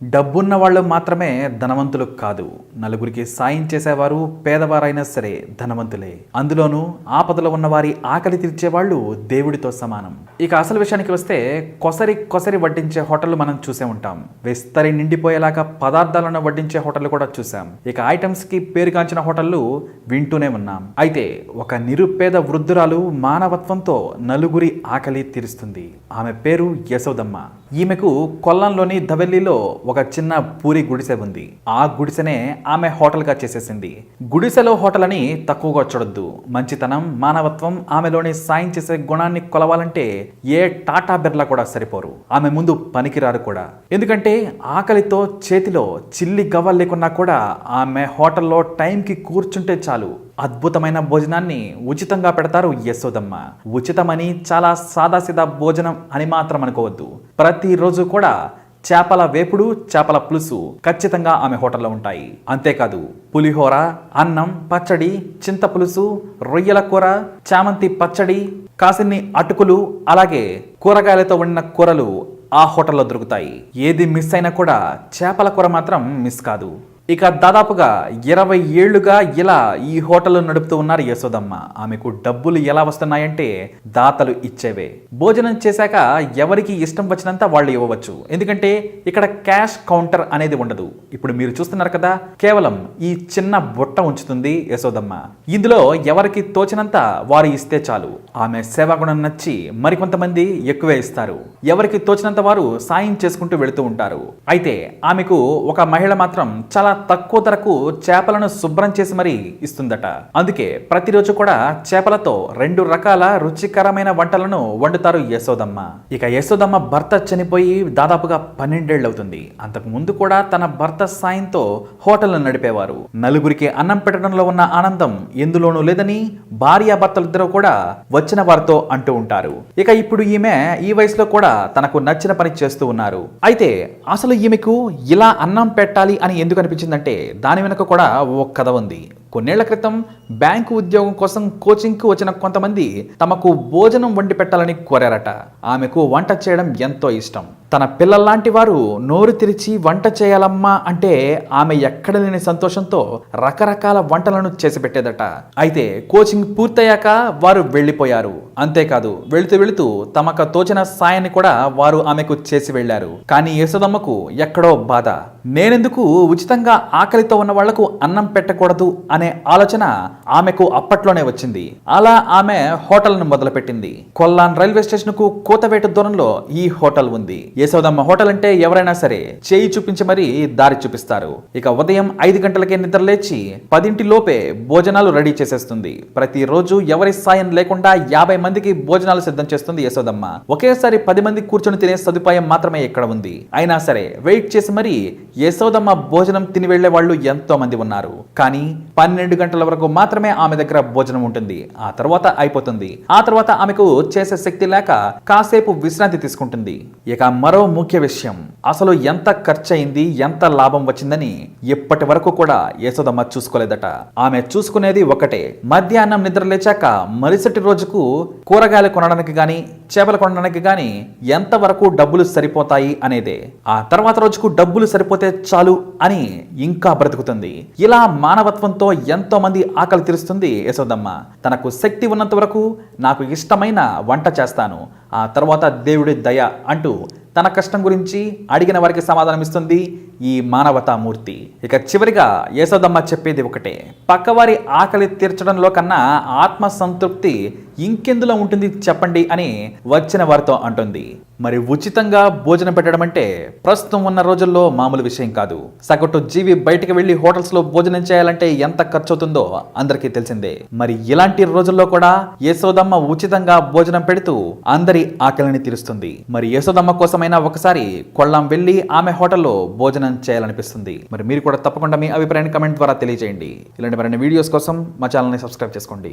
డబ్బున్న వాళ్ళు మాత్రమే ధనవంతులు కాదు. నలుగురికి సాయం చేసేవారు పేదవారైనా సరే ధనవంతులే. అందులోనూ ఆపదలో ఉన్న వారి ఆకలి తీర్చేవాళ్ళు దేవుడితో సమానం. ఇక అసలు విషయానికి వస్తే కొసరి కొసరి వడ్డించే హోటళ్లు మనం చూసే ఉంటాం. విస్తరి నిండిపోయేలాగా పదార్థాలను వడ్డించే హోటళ్లు కూడా చూసాం. ఇక ఐటమ్స్ కి పేరుగాంచిన హోటళ్లు వింటూనే ఉన్నాం. అయితే ఒక నిరుపేద వృద్ధురాలు మానవత్వంతో నలుగురి ఆకలి తీరుస్తుంది. ఆమె పేరు యశోదమ్మ. ఈమెకు కొల్లంలోని ధవెల్లిలో ఒక చిన్న పూరి గుడిసె ఉంది. ఆ గుడిసెనే ఆమె హోటల్గా చేసేసింది. గుడిసెలో హోటల్ అని తక్కువగా చూడొద్దు. మంచితనం, మానవత్వం, ఆమెలోని సాయం చేసే గుణాన్ని కొలవాలంటే ఏ టాటా బిర్లా కూడా సరిపోరు. ఆమె ముందు పనికిరారు కూడా. ఎందుకంటే ఆకలితో చేతిలో చిల్లి గవ్వ లేకున్నా కూడా ఆమె హోటల్లో టైంకి కూర్చుంటే చాలు అద్భుతమైన భోజనాన్ని ఉచితంగా పెడతారు యశోదమ్మ. ఉచితమని చాలా సాదాసీదా భోజనం అని మాత్రం అనుకోవద్దు. ప్రతిరోజు కూడా చేపల వేపుడు, చేపల పులుసు ఖచ్చితంగా ఆమె హోటల్లో ఉంటాయి. అంతేకాదు పులిహోర, అన్నం, పచ్చడి, చింత పులుసు, రొయ్యల కూర, చామంతి పచ్చడి, కాసిన్ని అటుకులు, అలాగే కూరగాయలతో వండిన కూరలు ఆ హోటల్లో దొరుకుతాయి. ఏది మిస్ అయినా కూడా చేపల కూర మాత్రం మిస్ కాదు. ఇక దాదాపుగా 20 ఏళ్లుగా ఇలా ఈ హోటల్ నడుపుతూ ఉన్నారు యశోదమ్మ. ఆమెకు డబ్బులు ఎలా వస్తున్నాయంటే దాతలు ఇచ్చేవే. భోజనం చేశాక ఎవరికి ఇష్టం వచ్చినంత వాళ్ళు ఇవ్వవచ్చు. ఎందుకంటే ఇక్కడ క్యాష్ కౌంటర్ అనేది ఉండదు. ఇప్పుడు మీరు చూస్తున్నారు కదా, కేవలం ఈ చిన్న బుట్ట ఉంచుతుంది యశోదమ్మ. ఇందులో ఎవరికి తోచినంత వారు ఇస్తే చాలు. ఆమె సేవాగుణం నచ్చి మరికొంతమంది ఎక్కువే ఇస్తారు. ఎవరికి తోచినంత వారు సాయం చేసుకుంటూ వెళుతూ ఉంటారు. అయితే ఆమెకు ఒక మహిళ మాత్రం చాలా తక్కువ ధరకు చేపలను శుభ్రం చేసి మరీ ఇస్తుందట. అందుకే ప్రతిరోజు కూడా చేపలతో 2 రకాల రుచికరమైన వంటలను వండుతారు యశోదమ్మ. ఇక యశోదమ్మ భర్త చనిపోయి దాదాపుగా 12 ఏళ్ళు అవుతుంది. అంతకు ముందు కూడా తన భర్త సాయంతో హోటల్ నడిపేవారు. నలుగురికి అన్నం పెట్టడంలో ఉన్న ఆనందం ఎందులోనూ లేదని భార్యాభర్తలిద్దరూ కూడా వచ్చిన వారితో అంటూ ఉంటారు. ఇక ఇప్పుడు ఈమె ఈ వయసులో కూడా తనకు నచ్చిన పని చేస్తూ ఉన్నారు. అయితే అసలు ఈమెకు ఇలా అన్నం పెట్టాలి అని ఎందుకు అనిపించిందంటే దాని వెనుక కూడా ఓ కథ ఉంది. కొన్నేళ్ల క్రితం బ్యాంకు ఉద్యోగం కోసం కోచింగ్కి వచ్చిన కొంతమంది తమకు భోజనం వండి పెట్టాలని కోరారట. ఆమెకు వంట చేయడం ఎంతో ఇష్టం. తన పిల్లల్లాంటి వారు నోరు తెరిచి వంట చేయాలమ్మా అంటే ఆమె ఎక్కడ లేని సంతోషంతో రకరకాల వంటలను చేసి పెట్టేదట. అయితే కోచింగ్ పూర్తయ్యాక వారు వెళ్ళిపోయారు. అంతేకాదు వెళుతూ వెళుతూ తమకు తోచిన సాయాన్ని కూడా వారు ఆమెకు చేసి వెళ్లారు. కానీ యశోదమ్మకు ఎక్కడో బాధ. నేనెందుకు ఉచితంగా ఆకలితో ఉన్న వాళ్లకు అన్నం పెట్టకూడదు అనే ఆలోచన ఆమెకు అప్పట్లోనే వచ్చింది. అలా ఆమె హోటల్ను మొదలుపెట్టింది. కొల్లాన్ రైల్వే స్టేషన్ కు కోతవేట దూరంలో ఈ హోటల్ ఉంది. యశోదమ్మ హోటల్ అంటే ఎవరైనా సరే చేయి చూపించి మరీ దారి చూపిస్తారు. ఇక ఉదయం 5 గంటలకే నిద్ర లేచి 10 లోపే భోజనాలు రెడీ చేసేస్తుంది. ప్రతిరోజు ఎవరి సాయం లేకుండా 50 మందికి భోజనాలు సిద్ధం చేస్తుంది యశోదమ్మ. ఒకేసారి 10 మంది కూర్చొని తినే సదుపాయం మాత్రమే ఇక్కడ ఉంది. అయినా సరే వెయిట్ చేసి మరీ యశోదమ్మ భోజనం తిని వెళ్లే వాళ్ళు ఎంతో మంది ఉన్నారు. కానీ 12 గంటల వరకు మాత్రమే ఆమె దగ్గర భోజనం ఉంటుంది. ఆ తర్వాత అయిపోతుంది. ఆ తర్వాత ఆమెకు చేసే శక్తి లేక కాసేపు విశ్రాంతి తీసుకుంటుంది. ఇక మరో ముఖ్య విషయం, అసలు ఎంత ఖర్చు అయింది, ఎంత లాభం వచ్చిందని ఇప్పటి వరకు కూడా యశోదమ్మ చూసుకోలేదట. ఆమె చూసుకునేది ఒకటే, మధ్యాహ్నం నిద్ర లేచాక మరుసటి రోజుకు కూరగాయలు కొనడానికి గాని చేపలు కొనడానికి గాని ఎంత వరకు డబ్బులు సరిపోతాయి అనేదే. ఆ తర్వాత రోజుకు డబ్బులు సరిపోతే చాలు అని ఇంకా బ్రతుకుతుంది. ఇలా మానవత్వంతో ఎంతో మంది ఆకలి తీరుస్తుంది యశోదమ్మ. తనకు శక్తి ఉన్నంత వరకు నాకు ఇష్టమైన వంట చేస్తాను, ఆ తర్వాత దేవుడి దయ అంటూ తన కష్టం గురించి అడిగిన వారికి సమాధానం ఇస్తుంది ఈ మానవతామూర్తి. ఇక చివరిగా యశోదమ్మ చెప్పేది ఒకటే, పక్కవారి ఆకలి తీర్చడంలో కన్నా ఆత్మ సంతృప్తి ఇంకెందులో ఉంటుంది చెప్పండి అని వచ్చిన వారితో అంటుంది. మరి ఉచితంగా భోజనం పెట్టడం అంటే ప్రస్తుతం ఉన్న రోజుల్లో మామూలు విషయం కాదు. సగటు జీవి బయటికి వెళ్లి హోటల్స్ లో భోజనం చేయాలంటే ఎంత ఖర్చు అవుతుందో అందరికీ తెలిసిందే. మరి ఇలాంటి రోజుల్లో కూడా యశోదమ్మ ఉచితంగా భోజనం పెడుతూ అందరి ఆకలిని తీరుస్తుంది. మరి యశోదమ్మ కోసమైనా ఒకసారి కొల్లాం వెళ్లి ఆమె హోటల్లో భోజనం చేయాలనిపిస్తుంది. మరి మీరు కూడా తప్పకుండా మీ అభిప్రాయాన్ని కమెంట్ ద్వారా తెలియజేయండి. ఇలాంటి మరిన్ని వీడియోస్ కోసం మా ఛానల్ని సబ్స్క్రైబ్ చేసుకోండి.